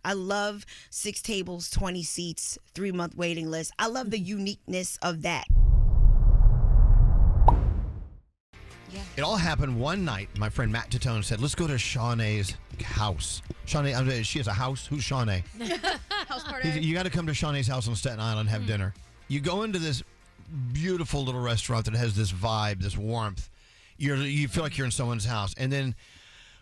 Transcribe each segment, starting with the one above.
I love 6 tables, 20 seats, 3-month waiting list. I love the uniqueness of that. Yeah. It all happened one night. My friend Matt Titone said, let's go to Shawnae's house. Shawnae, she has a house. Who's Shawnae? House party. You got to come to Shawnae's house on Staten Island and have dinner. You go into this beautiful little restaurant that has this vibe, this warmth. You feel like you're in someone's house. And then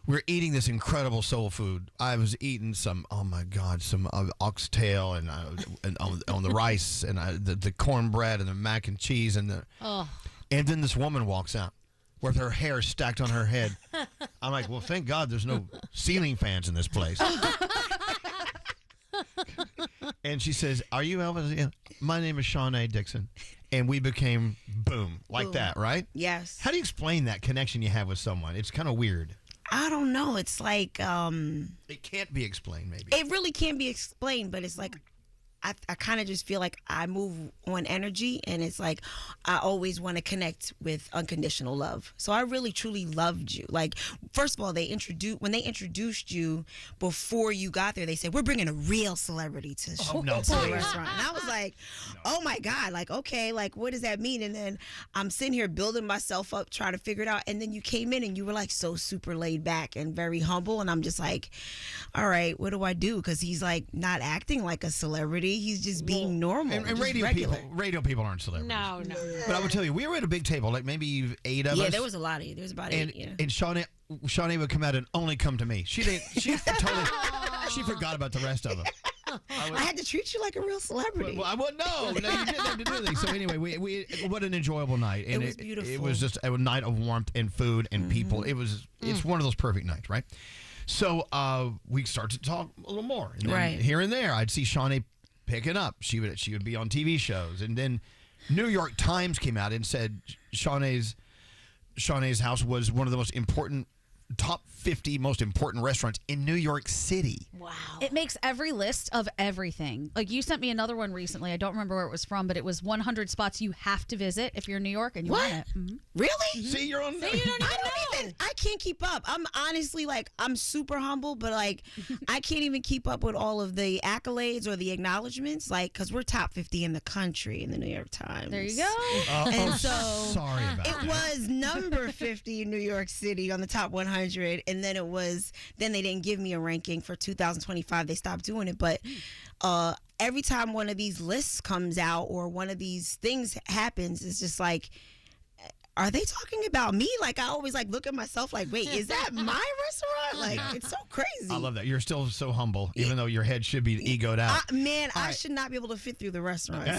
we're eating this incredible soul food. I was eating some, oh my God, some oxtail and on the rice and the cornbread and the mac and cheese. And then this woman walks out with her hair stacked on her head. I'm like, well, thank God there's no ceiling fans in this place. And she says, are you Elvis? Yeah. My name is Shawnae Dickson. And we became boom, that, right? Yes. How do you explain that connection you have with someone? It's kind of weird. I don't know. It's like... it can't be explained, maybe. It really can't be explained, but it's like... I kind of just feel like I move on energy, and it's like I always want to connect with unconditional love. So I really truly loved you. Like, first of all, when they introduced you before you got there, they said, we're bringing a real celebrity to the restaurant. And I was like, oh my God, like, okay, like, what does that mean? And then I'm sitting here building myself up, trying to figure it out. And then you came in and you were like so super laid back and very humble. And I'm just like, all right, what do I do? Because he's like not acting like a celebrity. He's just being normal. And radio people aren't celebrities. No. But I would tell you, we were at a big table, like maybe 8 of us. Yeah, there was a lot of you. There was about 8. Yeah. And Shawnae would come out and only come to me. She totally she forgot about the rest of them. I had to treat you like a real celebrity. Well, I wouldn't know. No, you didn't have to do anything. So anyway, we what an enjoyable night. And it was beautiful. It was just a night of warmth and food and people. It's one of those perfect nights, right? So we start to talk a little more. And then here and there, I'd see Shawnae picking up. She would be on TV shows. And then New York Times came out and said Shawnae's house was one of the most important, top 50 most important restaurants in New York City. Wow. It makes every list of everything. Like, you sent me another one recently. I don't remember where it was from, but it was 100 spots you have to visit if you're in New York and you want it. Mm-hmm. Really? See, you're on. You don't even know. I can't keep up. I'm honestly like, I'm super humble, but like, I can't even keep up with all of the accolades or the acknowledgments, like, because we're top 50 in the country in the New York Times. There you go. And so sorry about it was number 50 in New York City on the top 100, and then they didn't give me a ranking for 2025. They stopped doing it, but every time one of these lists comes out or one of these things happens, it's just like, are they talking about me? Like, I always like look at myself like, wait, is that my restaurant? Like, it's so crazy. I love that. You're still so humble, even though your head should be egoed out. I should not be able to fit through the restaurant.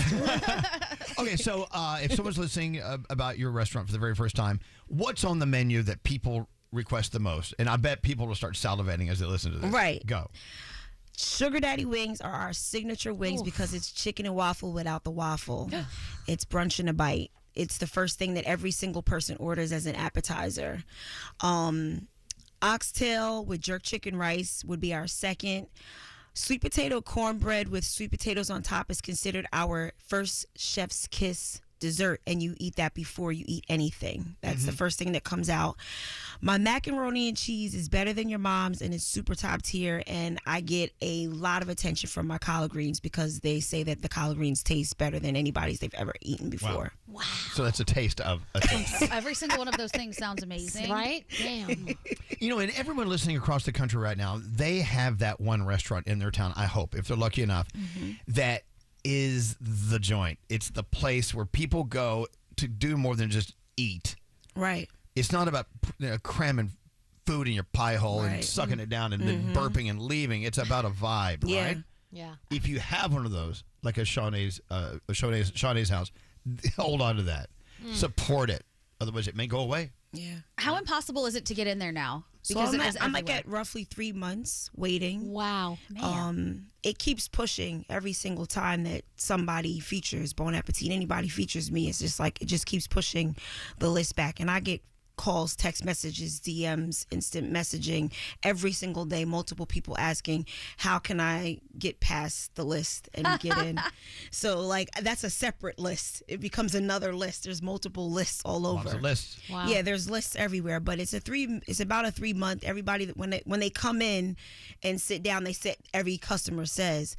Okay, so if someone's listening about your restaurant for the very first time, what's on the menu that people request the most? And I bet people will start salivating as they listen to this. Right. Go. Sugar Daddy wings are our signature wings because it's chicken and waffle without the waffle. It's brunch and a bite. It's the first thing that every single person orders as an appetizer. Oxtail with jerk chicken rice would be our second. Sweet potato cornbread with sweet potatoes on top is considered our first chef's kiss dessert, and you eat that before you eat anything. That's the first thing that comes out. My macaroni and cheese is better than your mom's, and it's super top tier, and I get a lot of attention from my collard greens because they say that the collard greens taste better than anybody's they've ever eaten before. Wow. So that's a taste of a taste. Every single one of those things sounds amazing. Right? Damn. You know, and everyone listening across the country right now, they have that one restaurant in their town, I hope, if they're lucky enough, that is the joint. It's the place where people go to do more than just eat. Right. It's not about cramming food in your pie hole and sucking it down and then burping and leaving. It's about a vibe, right? Yeah. If you have one of those, like a Shawnae's house, hold on to that. Support it. Otherwise, it may go away. Yeah. How impossible is it to get in there now? So I'm like at roughly 3 months waiting. Wow. Man. It keeps pushing every single time that somebody features Bon Appetit. Anybody features me, it's just like it just keeps pushing the list back, and I get calls, text messages, DMs, instant messaging every single day. Multiple people asking, how can I get past the list and get in? So like that's a separate list. It becomes another list. There's multiple lists all over. Lots of lists. Wow. Yeah, there's lists everywhere, but it's about a 3 month. Everybody when they come in and sit down, every customer says,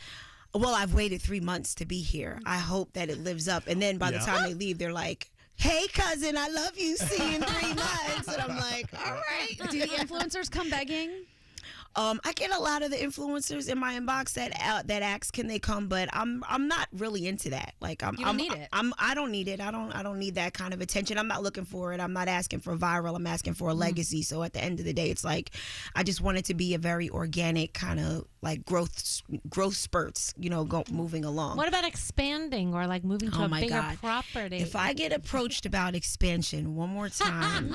well, I've waited 3 months to be here. I hope that it lives up. And then by the time they leave, they're like, hey, cousin, I love you. See you in 3 months. And I'm like, all right. Do the influencers come begging? I get a lot of the influencers in my inbox that ask, can they come? But I'm not really into that. Like You don't need it. I don't need it. I don't need that kind of attention. I'm not looking for it. I'm not asking for viral. I'm asking for a legacy. So at the end of the day, it's like I just want it to be a very organic kind of like growth spurts. Moving along. What about expanding or like moving to a my bigger God. property? If I get approached about expansion one more time,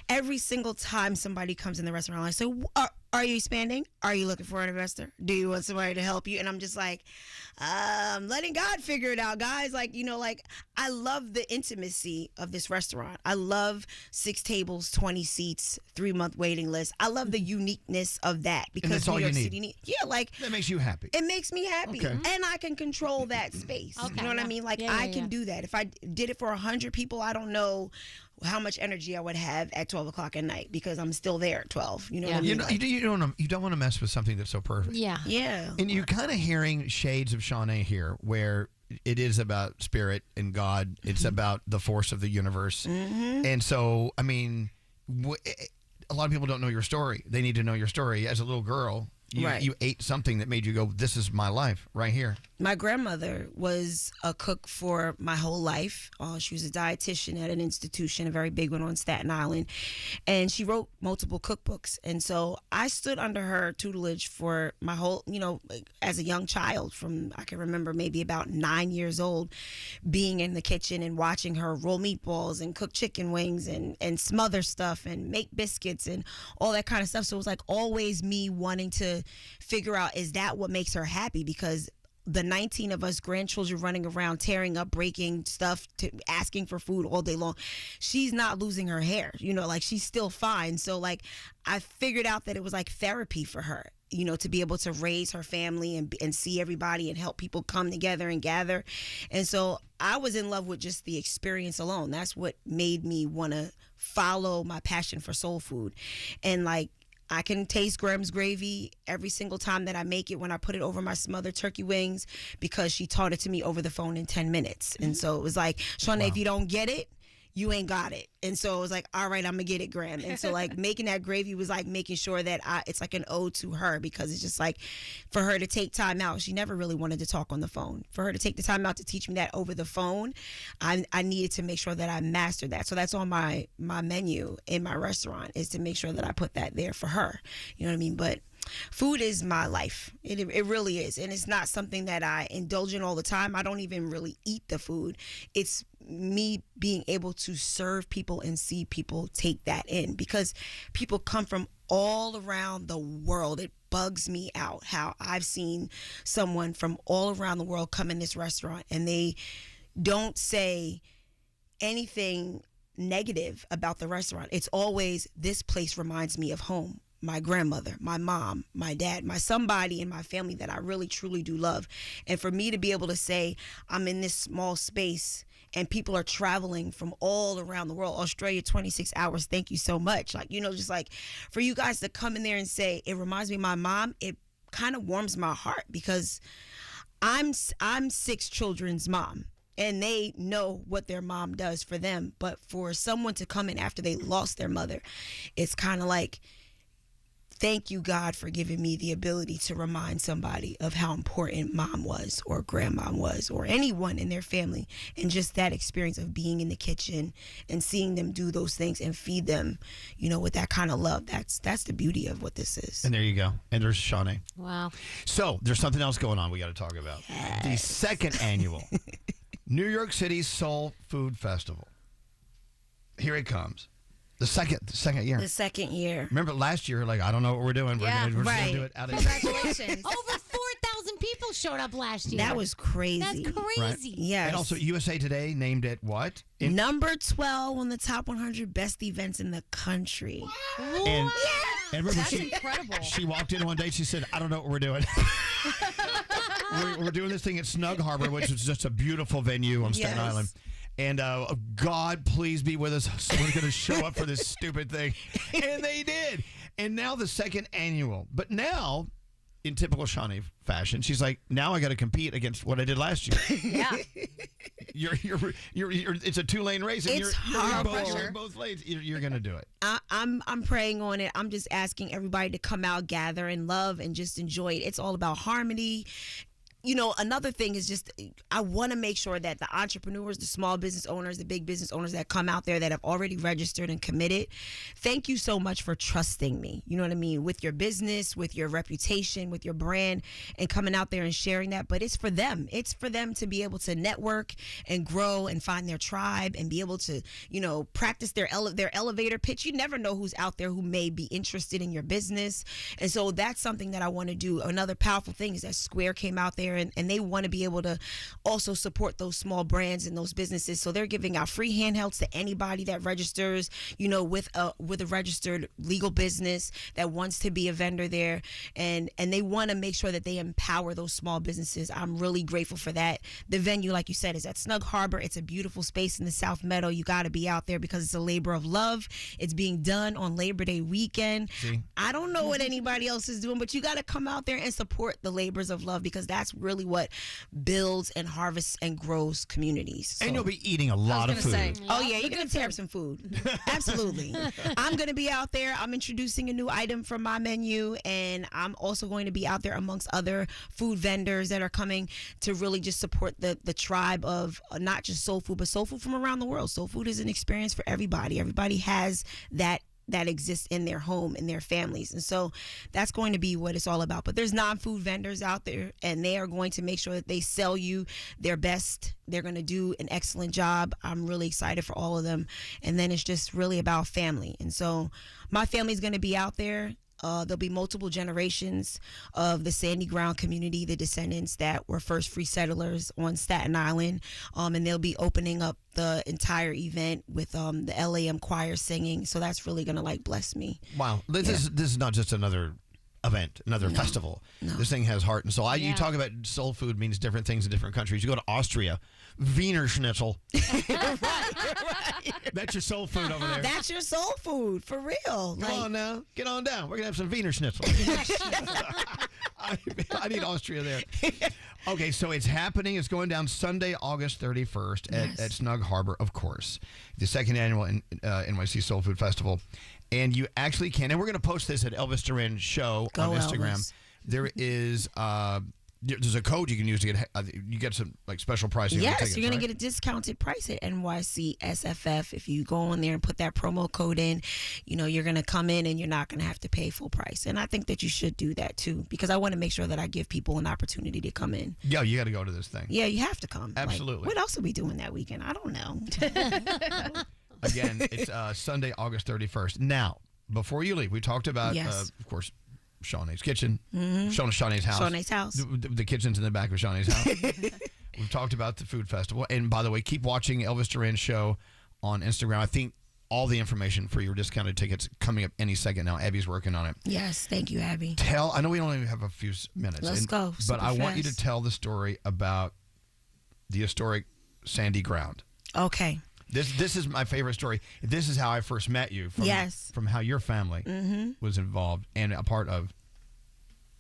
every single time somebody comes in the restaurant, I say, are you expanding? Are you looking for an investor? Do you want somebody to help you? And I'm just like, letting God figure it out, guys. Like, I love the intimacy of this restaurant. I love 6 tables, 20 seats, 3 month waiting list. I love the uniqueness of that because that's all New York you City That makes you happy. it makes me happy. Okay. And I can control that space. Okay, You know what I yeah. mean? Like Yeah, I yeah, can yeah. do that. If I did it for 100 people, I don't know how much energy I would have at 12 o'clock at night because I'm still there at 12. You know what I Yeah. mean? You don't want to mess with something that's so perfect. Yeah. Yeah. And you're kind of hearing shades of Shawnae here, where it is about spirit and God. It's about the force of the universe. And so, I mean, a lot of people don't know your story. They need to know your story. As a little girl, you ate something that made you go, this is my life right here. My grandmother was a cook for my whole life. She was a dietitian at an institution, a very big one on Staten Island. And she wrote multiple cookbooks. And so I stood under her tutelage for my whole, as a young child I can remember maybe about 9 years old, being in the kitchen and watching her roll meatballs and cook chicken wings and smother stuff and make biscuits and all that kind of stuff. So it was like always me wanting to figure out, is that what makes her happy? Because the 19 of us grandchildren running around, tearing up, breaking stuff, asking for food all day long, she's not losing her hair, like she's still fine. So like I figured out that it was like therapy for her, to be able to raise her family and see everybody and help people come together and gather. And so I was in love with just the experience alone. That's what made me want to follow my passion for soul food. And like, I can taste Graham's gravy every single time that I make it when I put it over my smothered turkey wings because she taught it to me over the phone in 10 minutes. And so it was like, Shawnae, if you don't get it, you ain't got it. And so it was like, all right, I'm gonna get it, Graham. And so like making that gravy was like making sure that it's like an ode to her, because it's just like for her to take time out. She never really wanted to talk on the phone. For her to take the time out to teach me that over the phone, I needed to make sure that I mastered that. So that's on my menu in my restaurant, is to make sure that I put that there for her. You know what I mean? But food is my life. It really is. And it's not something that I indulge in all the time. I don't even really eat the food. It's me being able to serve people and see people take that in, because people come from all around the world. It bugs me out how I've seen someone from all around the world come in this restaurant and they don't say anything negative about the restaurant. It's always, this place reminds me of home. My grandmother, my mom, my dad, somebody in my family that I really truly do love. And for me to be able to say I'm in this small space and people are traveling from all around the world, Australia, 26 hours, thank you so much. Like, just like for you guys to come in there and say it reminds me of my mom, it kind of warms my heart, because I'm 6 children's mom. And they know what their mom does for them. But for someone to come in after they lost their mother, it's kind of like, thank you, God, for giving me the ability to remind somebody of how important mom was, or grandmom was, or anyone in their family. And just that experience of being in the kitchen and seeing them do those things and feed them, with that kind of love. That's the beauty of what this is. And there you go. And there's Shawnae. Wow. So there's something else going on we got to talk about. Yes. The second annual New York City Soul Food Festival. Here it comes. The second year. The second year. Remember last year, like, I don't know what we're doing. We're Yeah, just right. gonna do it out of Congratulations. Over 4,000 people people showed up last year. That was crazy. That's crazy. Right. Yes. And also, USA Today named it what? Number 12 on the top 100 best events in the country. And remember, That's incredible. She walked in one day. She said, "I don't know what we're doing." we're doing this thing at Snug Harbor, which is just a beautiful venue on Staten Island. And God, please be with us. Someone's going to show up for this stupid thing. And they did. And now the second annual. But now, in typical Shawnae fashion, she's like, now I got to compete against what I did last year. Yeah. It's a 2-lane race. And It's you're horrible. in both lanes. You're going to do it. I'm praying on it. I'm just asking everybody to come out, gather, and love, and just enjoy it. It's all about harmony. You know, another thing is just I want to make sure that the entrepreneurs, the small business owners, the big business owners that come out there that have already registered and committed, thank you so much for trusting me. You know what I mean? With your business, with your reputation, with your brand, and coming out there and sharing that. But it's for them. It's for them to be able to network and grow and find their tribe and be able to, you know, practice their elevator pitch. You never know who's out there who may be interested in your business. And so that's something that I want to do. Another powerful thing is that Square came out there and they want to be able to also support those small brands and those businesses. So they're giving out free handhelds to anybody that registers, you know, with a registered legal business that wants to be a vendor there. And they want to make sure that they empower those small businesses. I'm really grateful for that. The venue, like you said, is at Snug Harbor. It's a beautiful space in the South Meadow. You got to be out there because it's a labor of love. It's being done on Labor Day weekend. See? I don't know what anybody else is doing, but you got to come out there and support the labors of love because that's really what builds and harvests and grows communities. So. And you'll be eating a lot of food. Oh yeah, you're gonna tear up some food. Absolutely. I'm gonna be out there. I'm introducing a new item from my menu, and I'm also going to be out there amongst other food vendors that are coming to really just support the tribe of not just soul food, but soul food from around the world. Soul food is an experience for everybody. Everybody has that exists in their home, in their families. And so that's going to be what it's all about. But there's non-food vendors out there, and they are going to make sure that they sell you their best. They're going to do an excellent job. I'm really excited for all of them. And then it's just really about family. And so my family's going to be out there. There'll be multiple generations of the Sandy Ground community, the descendants that were first free settlers on Staten Island. And they'll be opening up the entire event with the LAM choir singing. So that's really going to bless me. Wow. This is not just another event, another festival. No. This thing has heart and soul. You talk about soul food means different things in different countries. You go to Austria, Wiener Schnitzel. Right. That's your soul food over there. That's your soul food, for real. Come on now. Get on down. We're going to have some Wiener Schnitzel. I need Austria there. Okay, so it's happening. It's going down Sunday, August 31st at Snug Harbor, of course. The second annual NYC Soul Food Festival. And you actually can. And we're going to post this at Elvis Duran Show on Instagram. Elvis. There is... there's a code you can use to get you get some special pricing. Yes, you're going to get a discounted price at NYC SFF if you go in there and put that promo code in. You know, you're going to come in and you're not going to have to pay full price. And I think that you should do that too because I want to make sure that I give people an opportunity to come in. Yeah, you got to go to this thing. Yeah, you have to come. Absolutely. What else are we doing that weekend? I don't know. Again, it's Sunday, August 31st. Now, before you leave, we talked about, of course, Shawnae's kitchen, Shawnae's house. Shawnae's house. The kitchen's in the back of Shawnae's house. We've talked about the food festival. And by the way, keep watching Elvis Duran Show on Instagram. I think all the information for your discounted tickets coming up any second now. Abby's working on it. Yes, thank you, Abby. I know we only have a few minutes. Let's go. But I want you to tell the story about the historic Sandy Ground. Okay. This is my favorite story. This is how I first met you. From how your family was involved and a part of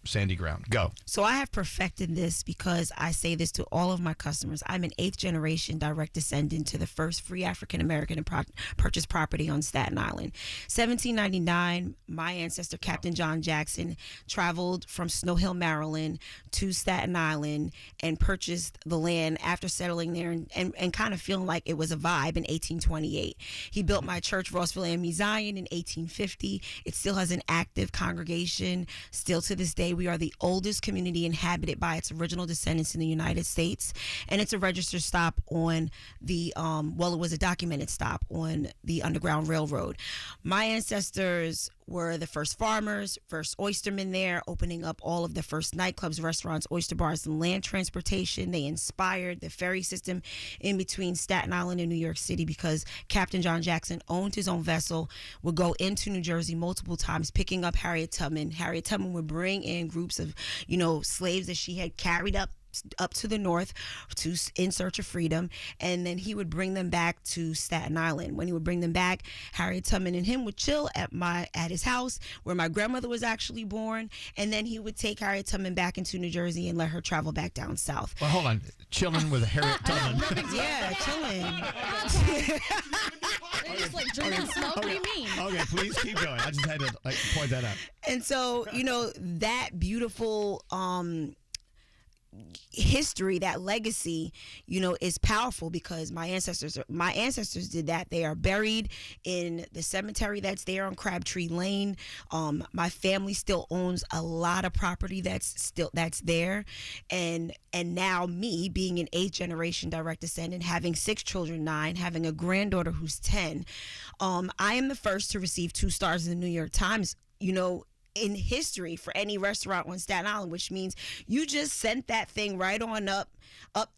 Sandy Ground. Go. So I have perfected this because I say this to all of my customers. I'm an 8th generation direct descendant to the first free African American to purchase property on Staten Island. 1799, my ancestor, Captain John Jackson, traveled from Snow Hill, Maryland to Staten Island and purchased the land after settling there and kind of feeling like it was a vibe in 1828. He built my church, Rossville AME Zion, in 1850. It still has an active congregation. Still to this day, we are the oldest community inhabited by its original descendants in the United States. And it's a registered stop on the, it was a documented stop on the Underground Railroad. My ancestors were the first farmers, first oystermen there, opening up all of the first nightclubs, restaurants, oyster bars, and land transportation. They inspired the ferry system in between Staten Island and New York City because Captain John Jackson owned his own vessel, would go into New Jersey multiple times, picking up Harriet Tubman. Harriet Tubman would bring in groups of, slaves that she had carried up to the north in search of freedom, and then he would bring them back to Staten Island. When he would bring them back, Harriet Tubman and him would chill at his house where my grandmother was actually born, and then he would take Harriet Tubman back into New Jersey and let her travel back down south. Well, hold on. Chilling with Harriet Tubman. Yeah, chilling. They're just like drinking smoke. What do you mean? Okay, please keep going. I just had to point that out. And so, that beautiful history, that legacy, is powerful because my ancestors did that. They are buried in the cemetery that's there on Crabtree Lane. My family still owns a lot of property that's there, and now me being an 8th generation direct descendant, having 6 children, 9, having a granddaughter who's 10, I am the first to receive 2 stars in the New York Times, in history for any restaurant on Staten Island, which means you just sent that thing right on up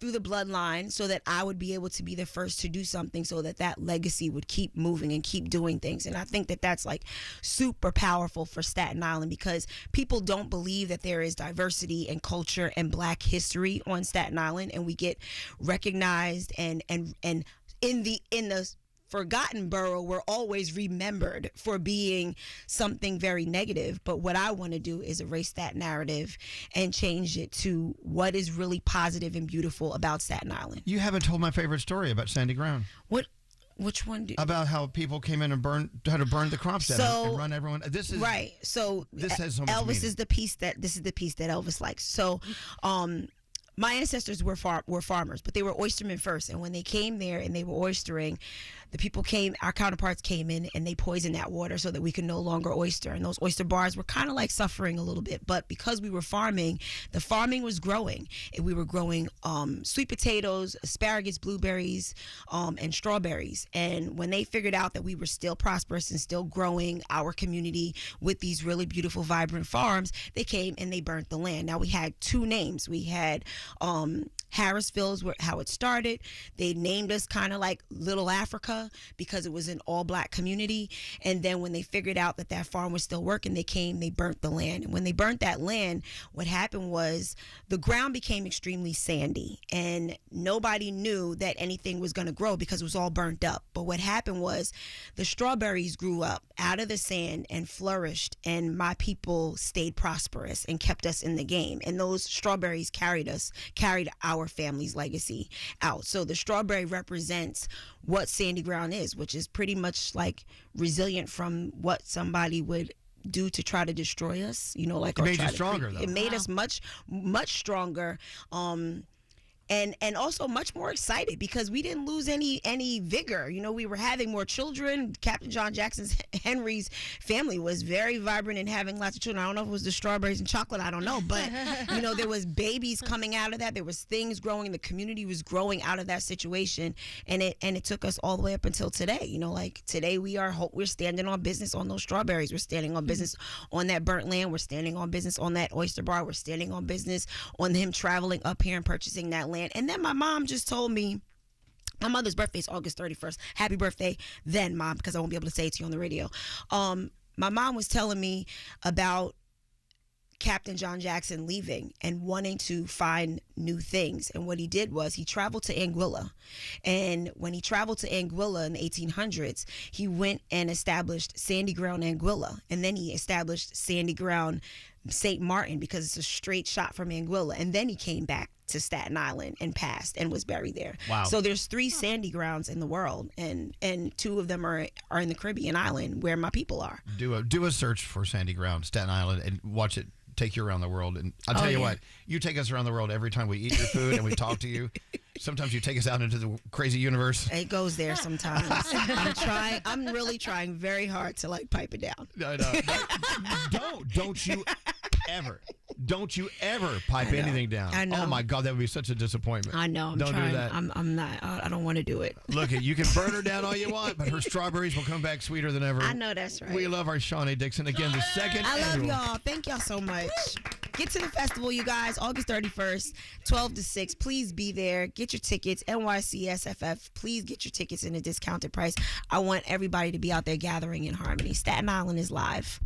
through the bloodline so that I would be able to be the first to do something so that legacy would keep moving and keep doing things. And I think that that's like super powerful for Staten Island because people don't believe that there is diversity and culture and Black history on Staten Island, and we get recognized and in the forgotten borough, we're always remembered for being something very negative. But what I want to do is erase that narrative and change it to what is really positive and beautiful about Staten Island. You haven't told my favorite story about Sandy Ground. Which one? About how people came in and had to burn the crops down and run everyone. This is right. So this has so much Elvis meaning. is the piece that Elvis likes. So, my ancestors were farmers, but they were oystermen first. And when they came there and they were oystering, our counterparts came in and they poisoned that water so that we could no longer oyster. And those oyster bars were kind of like suffering a little bit. But because we were farming, the farming was growing. And we were growing sweet potatoes, asparagus, blueberries, and strawberries. And when they figured out that we were still prosperous and still growing our community with these really beautiful, vibrant farms, they came and they burnt the land. Now, we had 2 names. We had Harrisville is how it started. They named us kind of like Little Africa because it was an all-Black community. And then when they figured out that farm was still working, they burnt the land. And when they burnt that land, what happened was the ground became extremely sandy and nobody knew that anything was going to grow because it was all burnt up. But what happened was the strawberries grew up out of the sand and flourished, and my people stayed prosperous and kept us in the game. And those strawberries carried our family's legacy out. So the strawberry represents what Sandy Ground is, which is pretty much like resilient from what somebody would do to try to destroy us. It made you stronger, though. It made us much, much stronger. And also much more excited because we didn't lose any vigor. We were having more children. Captain John Henry's family was very vibrant and having lots of children. I don't know if it was the strawberries and chocolate. I don't know. But, there was babies coming out of that. There was things growing. The community was growing out of that situation. And it took us all the way up until today. Today we're standing on business on those strawberries. We're standing on business on that burnt land. We're standing on business on that oyster bar. We're standing on business on him traveling up here and purchasing that land. And then my mom just told me, my mother's birthday is August 31st. Happy birthday then, Mom, because I won't be able to say it to you on the radio. My mom was telling me about Captain John Jackson leaving and wanting to find new things. And what he did was he traveled to Anguilla. And when he traveled to Anguilla in the 1800s, he went and established Sandy Ground Anguilla. And then he established Sandy Ground St. Martin because it's a straight shot from Anguilla. And then he came back to Staten Island and passed and was buried there. Wow. So there's 3 Sandy Grounds in the world, and 2 of them are in the Caribbean island where my people are. Do a search for Sandy Ground, Staten Island, and watch it take you around the world. And I'll tell you what, you take us around the world every time we eat your food and we talk to you. Sometimes you take us out into the crazy universe. It goes there sometimes. I'm really trying very hard to pipe it down. No. Don't you ever. Don't you ever pipe anything down. I know. Oh my God, that would be such a disappointment. I know. Don't trying. do that. I'm not. I don't want to do it. Look, you can burn her down all you want, but her strawberries will come back sweeter than ever. I know that's right. We love our Shawnae Dickson. Again, the second I love annual. y'all. Thank y'all so much. Get to the festival, you guys. August 31st, 12 to 6. Please be there. Get your tickets. NYCSFF. Please get your tickets in a discounted price. I want everybody to be out there gathering in harmony. Staten Island is live.